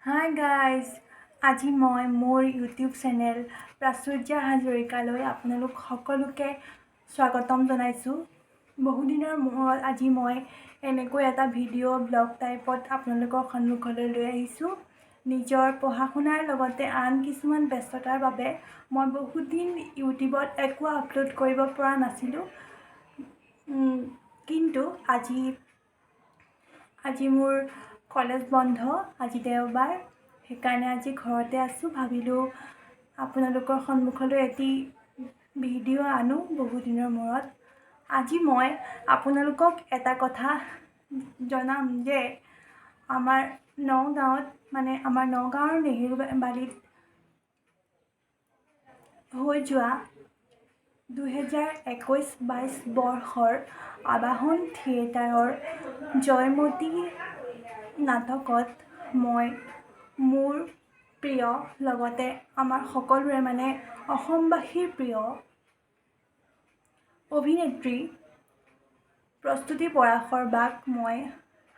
Hi guys, আজি মই মোৰ ইউটিউব চেনেল প্ৰাচুৰ্যা হাজৰিকালৈ আপোনালোক সকলোকে স্বাগতম জনাইছোঁ। বহুদিনৰ মূৰত আজি মই এনেকৈ এটা ভিডিঅ' ব্লগ টাইপত আপোনালোকৰ সন্মুখলৈ লৈ আহিছোঁ। নিজৰ পঢ়া শুনাৰ লগতে আন কিছুমান ব্যস্ততাৰ বাবে মই বহুত দিন ইউটিউবত একো আপলোড কৰিব পৰা নাছিলোঁ। কিন্তু আজি মোৰ কলেজ বন্ধ, আজি দেওবাৰ, সেইকাৰণে আজি ঘৰতে আছোঁ। ভাবিলোঁ আপোনালোকৰ সন্মুখলৈ এটি ভিডিঅ' আনো বহুদিনৰ মূৰত। আজি মই আপোনালোকক এটা কথা জনাম যে আমাৰ নগাঁৱৰ নেহেৰুবালিত হৈ যোৱা 2021-22 বৰ্ষৰ আবাহন থিয়েটাৰৰ জয়মতী নাটকত মই মোৰ প্ৰিয় লগতে আমাৰ সকলোৰে অসমবাসীৰ প্ৰিয় অভিনেত্ৰী প্ৰস্তুতি পৰাশৰ বাক মই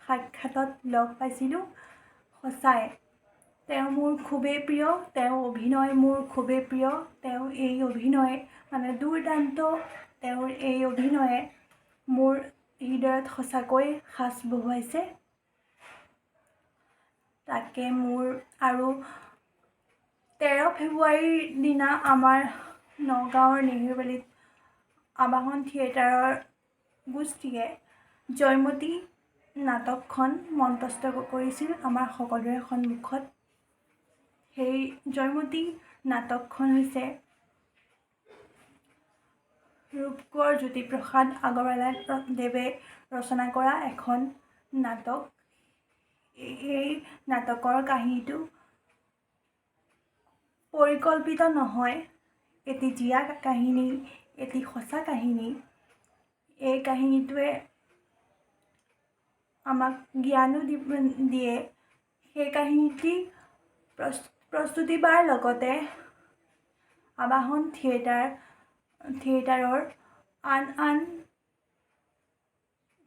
সাক্ষাতত লগ পাইছিলোঁ। সঁচাই তেওঁ মোৰ খুবেই প্ৰিয়, তেওঁ অভিনয় মোৰ খুবেই প্ৰিয়। তেওঁ এই অভিনয় দুৰ্দান্ত, তেওঁৰ এই অভিনয়ে মোৰ হৃদয়ত সঁচাকৈ সাঁচ বহুৱাইছে। তাকে মোৰ আৰু 13 ফেব্ৰুৱাৰীৰ দিনা আমাৰ নগাঁৱৰ নেহেৰুবালিত আবাহন থিয়েটাৰৰ গোষ্ঠীয়ে জয়মতী নাটকখন মঞ্চস্থ কৰিছিল আমাৰ সকলোৰে সন্মুখত। সেই জয়মতী নাটকখন হৈছে ৰূপকোঁৱৰ জ্যোতিপ্ৰসাদ আগৰৱালাদেৱে ৰচনা কৰা এখন নাটক। এই নাটকৰ কাহিনীটো পৰিকল্পিত নহয়, এটি জীয়া কাহিনী, এটি সঁচা কাহিনী। এই কাহিনীটোৱে আমাক জ্ঞানো দিয়ে। সেই কাহিনীটি প্ৰস্তুতি বাৰ লগতে আবাহন থিয়েটাৰৰ আন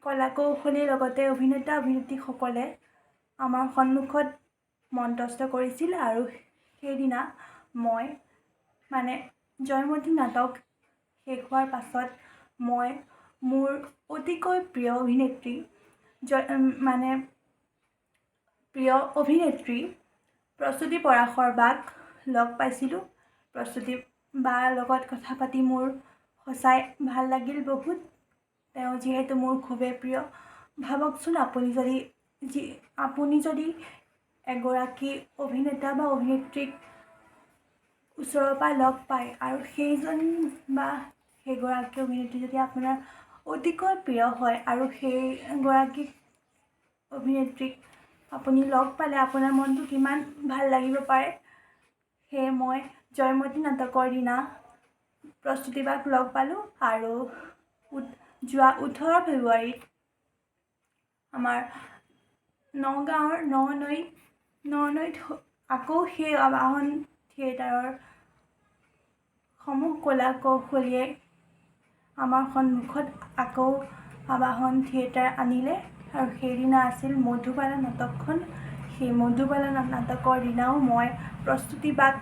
কলা কৌশলীৰ লগতে অভিনেতা অভিনেত্ৰীসকলে আমাৰ সন্মুখত মঞ্চস্থ কৰিছিল। আৰু সেইদিনা মই জয়মতী নাটক শেষ হোৱাৰ পাছত মই মোৰ অতিকৈ প্ৰিয় অভিনেত্ৰী প্ৰস্তুতি পৰাশৰ বাক লগ পাইছিলোঁ। প্ৰস্তুতি বাৰ লগত কথা পাতি মোৰ সঁচাই ভাল লাগিল বহুত। তেওঁ যিহেতু মোৰ খুবেই প্ৰিয়। ভাবকচোন, আপুনি যদি এগৰাকী অভিনেতা বা অভিনেত্ৰীক ওচৰৰ পৰা লগ পায় আৰু সেইগৰাকী অভিনেত্ৰী যদি আপোনাৰ অতিকৈ প্ৰিয় হয় আৰু সেইগৰাকী অভিনেত্ৰীক আপুনি লগ পালে আপোনাৰ মনটো কিমান ভাল লাগিব পাৰে। সেয়ে মই জয়মতী নাটকৰ দিনা প্ৰস্তুতি বাক লগ পালোঁ আৰু যোৱা 18 ফেব্ৰুৱাৰীত আমাৰ নগাঁৱৰ ননৈত আকৌ সেই আবাহন থিয়েটাৰৰ সমূহ কলা কৌশলীয়ে আমাৰ সন্মুখত আকৌ আবাহন থিয়েটাৰ আনিলে। আৰু সেইদিনা আছিল মধুবালা নাটকখন। সেই মধুবালা নাটকৰ দিনাও মই প্ৰস্তুতি বাক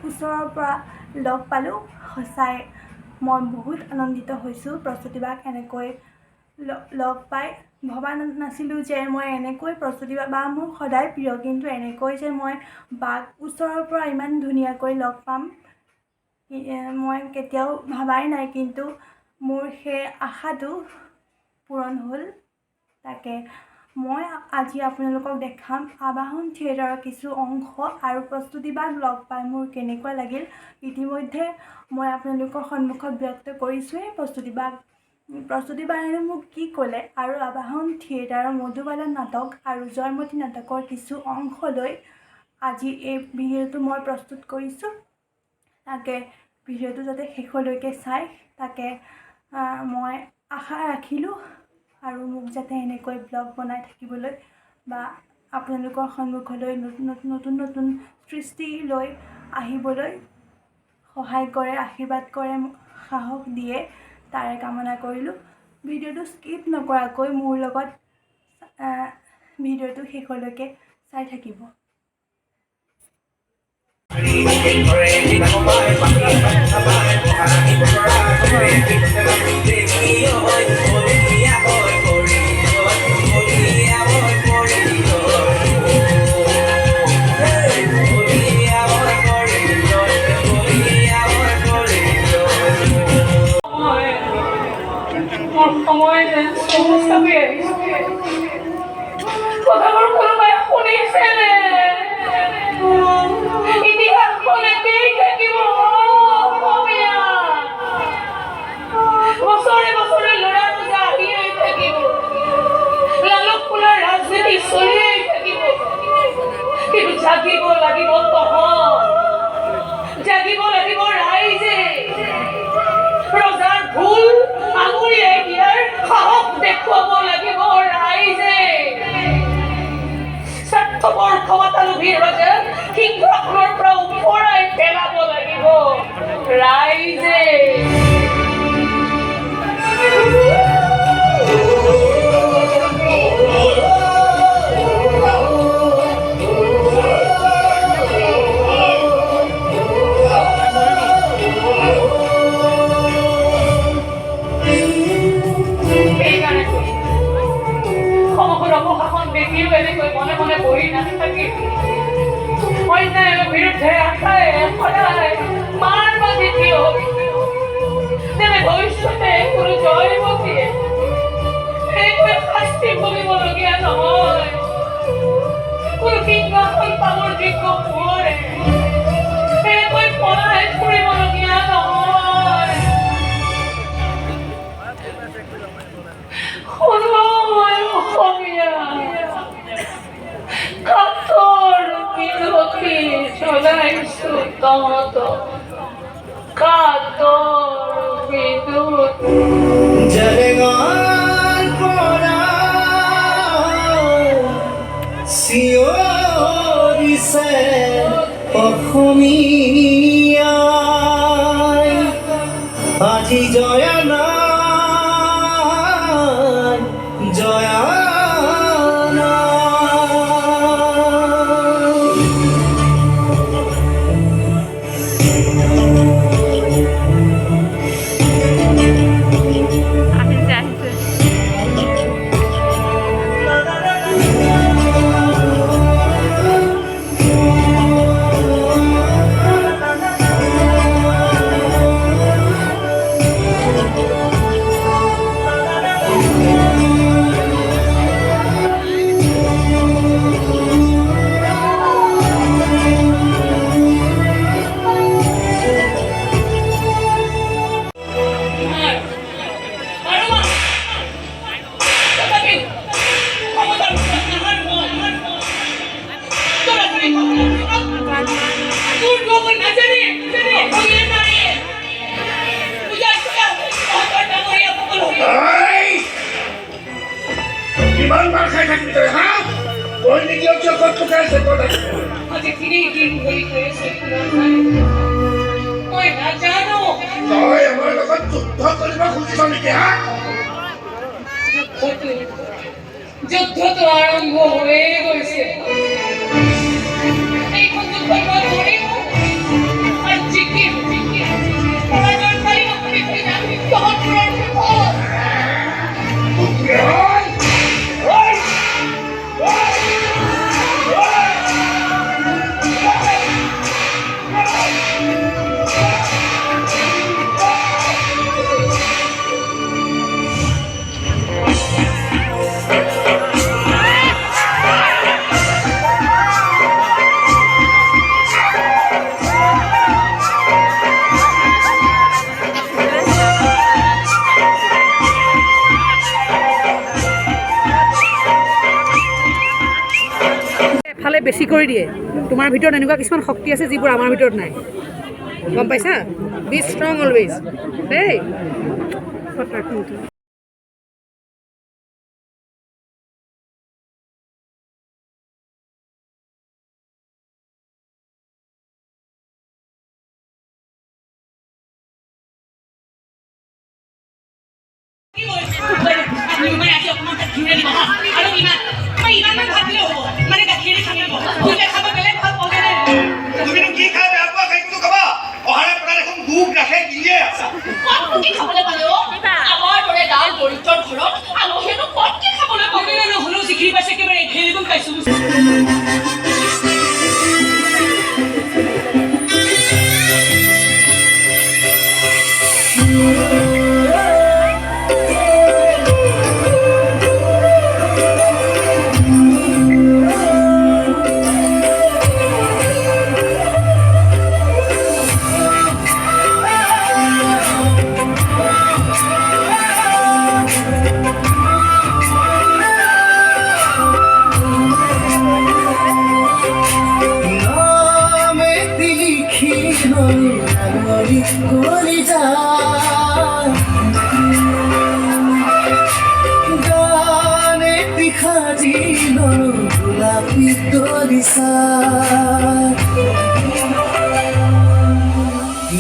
ওচৰৰ পৰা লগ পালোঁ। সঁচাই মই বহুত আনন্দিত হৈছোঁ প্ৰস্তুতি বাক এনেকৈ লগ পাই। ভবা নাছিলোঁ যে মই এনেকৈ প্ৰস্তুতি বা মোৰ সদায় প্ৰিয়, কিন্তু এনেকৈ যে মই বাক ওচৰৰ পৰা ইমান ধুনীয়াকৈ লগ পাম মই কেতিয়াও ভবাই নাই। কিন্তু মোৰ সেই আশাটো পূৰণ হ'ল। তাকে মই আজি আপোনালোকক দেখাম আবাহন থিয়েটাৰৰ কিছু অংশ আৰু প্ৰস্তুতি বাক লগ পাই মোৰ কেনেকুৱা লাগিল। ইতিমধ্যে মই আপোনালোকৰ সন্মুখত ব্যক্ত কৰিছোঁৱেই প্ৰস্তুতি বাৰে মোক কি ক'লে আৰু আবাহন থিয়েটাৰৰ মধুবালা নাটক আৰু জয়মতী নাটকৰ কিছু অংশ লৈ আজি এই ভিডিঅ'টো মই প্ৰস্তুত কৰিছোঁ। তাকে ভিডিঅ'টো যাতে শেষলৈকে চাই তাকে মই আশা ৰাখিলোঁ। আৰু মোক যাতে এনেকৈ ব্লগ বনাই থাকিবলৈ বা আপোনালোকৰ সন্মুখলৈ নতুন সৃষ্টি লৈ আহিবলৈ সহায় কৰে, আশীৰ্বাদ কৰে, সাহস দিয়ে, তাৰে কামনা কৰিলোঁ। ভিডিঅ'টো স্কিপ নকৰাকৈ মোৰ লগত ভিডিঅ'টো শেষলৈকে চাই থাকিব। সময় সমস্যাকে কথাবোৰ কোনোবাই শুনিছেনে ইতিহাস কলেতেই থাকিব অসমীয়া বছৰে বছৰে ল'ৰা পূজা আহিয়েই থাকিব লালক ফুলৰ ৰাজনীতি চলিয়েই থাকিব কিন্তু জাগিব লাগিব তহঁত জাগিব লাগিব ৰাইজে প্ৰজাৰ ভুল আঙুলিয়াই দিয়াৰ সাহস দেখুৱাব লাগিব ৰাইজে স্বাৰ্থপৰ ক্ষমতালোভীৰ ৰজা সিংহাসনৰ পৰা ওপৰাই পেলাব লাগিব ৰাইজে মনে মনে বহি নাথাকি অন্যায়ৰ বিৰুদ্ধে আশাই সদায় মাৰ বাজি থিয় তেনে ভৱিষ্যতে কোনো জয়মতীয়ে সেইটোৱে শাস্তি ভুগিবলগীয়া নহয় কোনো সিংহাসন পাবৰ যোগ্য পোহৰে সেইকৈ পলাই ফুৰিবলগীয়া নহয় অসমীয়া কাতৰ মিনতি চলাইছো তহঁতক কাতৰ মিনতি জেৰেঙাৰ পৰা চিঞৰিছে অসমীয়াই আজি জয়া নাই জয়া যুদ্ধটো আৰম্ভ হৈয়ে গৈছে এইখন যুদ্ধ মই ধৰিম আৰু জিকিম পৰাজয়কাৰী আপুনি তহঁতবোৰৰ ফালে বেছি কৰি দিয়ে তোমাৰ ভিতৰত এনেকুৱা কিছুমান শক্তি আছে যিবোৰ আমাৰ ভিতৰত নাই গম পাইছা বি ষ্ট্ৰং অলৱেজ দেই ইমান ভাত দিলেও হ'ব মানে গাখীৰ খাব বেলেগ ভাল পাব তৰিছা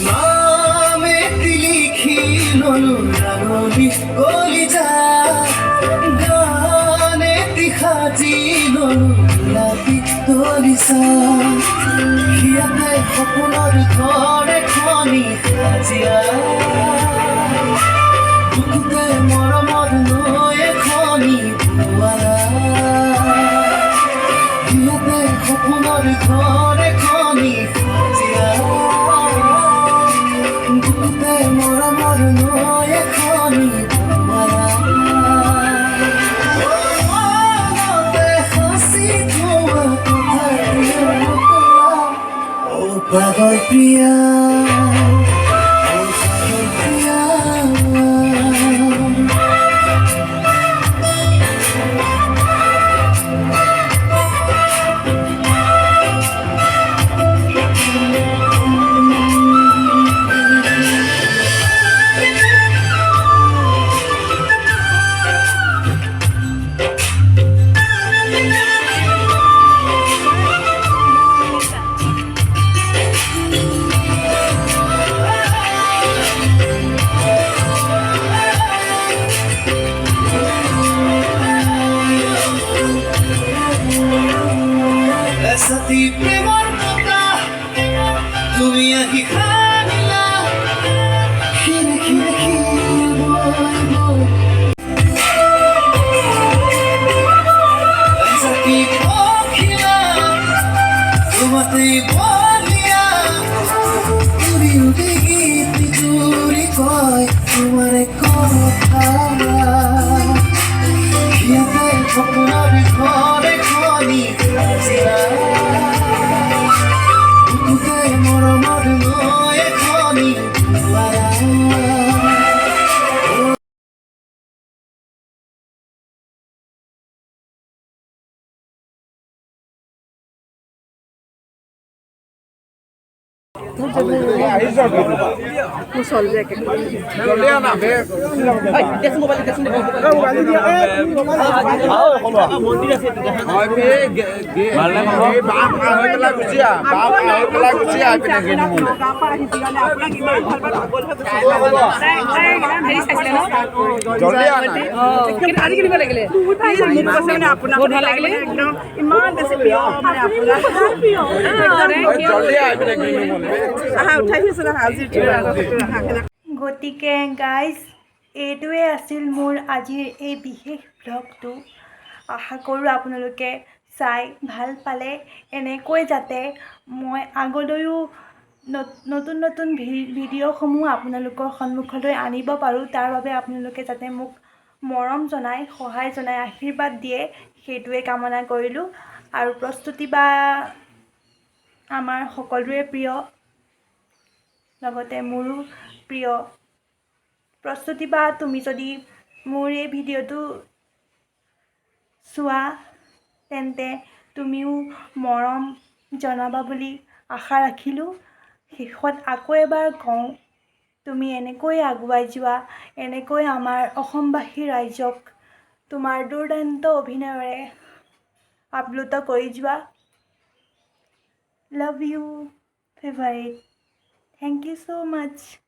নামে লিখি ললো ৰাগনি কলিজা গানে সাজি ললো ৰাতি তৰিছা ইয়াতে সপোনৰ ঘৰ এখনি সাজিয়া বুকুতে মৰমৰ নৈ এখনি বোৱালা ইয়াতে সপোনৰ ঘৰ এখনি সাজিয়া বুকুতে মৰমৰ নৈ এখনি বোৱালা মনতে সাঁচি থোৱা কথাবোৰ পাগল প্ৰিয়া পাগল প্ৰিয়া এসাথী প্রেমর কথা তুমি আহি খানিলা খিরে খিরে খিরে বই বই এসাথী পখিলা তোমাতে বলিয়া উড়ি উড়ি গীতি জুড়ি কয় তোমার কথা ইয়াতে সপোনৰ ঘৰ এখনি সাজিয়া বুকুতে মৰমৰ নৈ এখনি বোৱালা মোৰ চল যে আজি কিনিব লাগিলে বহুত ভাল লাগিলে ইমান বেছি প্ৰিয় গতিকে গাইজ এইটোৱে আছিল মোৰ আজিৰ এই বিশেষ ব্লগটো আশা কৰোঁ আপোনালোকে চাই ভাল পালে এনেকৈ যাতে মই আগলৈও নতুন নতুন ভিডিঅ'সমূহ আপোনালোকৰ সন্মুখলৈ আনিব পাৰোঁ তাৰ বাবে আপোনালোকে যাতে মোক মৰম জনাই সহায় জনাই আশীৰ্বাদ দিয়ে সেইটোৱে কামনা কৰিলোঁ আৰু প্ৰস্তুতি বা আমাৰ সকলোৰে প্ৰিয় লগতে মোৰো প্ৰিয় প্ৰস্তুতি বা তুমি যদি মোৰ এই ভিডিঅ'টো চোৱা তেন্তে তুমিও মৰম জনাবা বুলি আশা ৰাখিলোঁ শেষত আকৌ এবাৰ কওঁ তুমি এনেকৈ আগুৱাই যোৱা এনেকৈ আমাৰ অসমবাসী ৰাইজক তোমাৰ দুৰ্দান্ত অভিনয়েৰে আপ্লুত কৰি যোৱা love you favourite Thank you so much.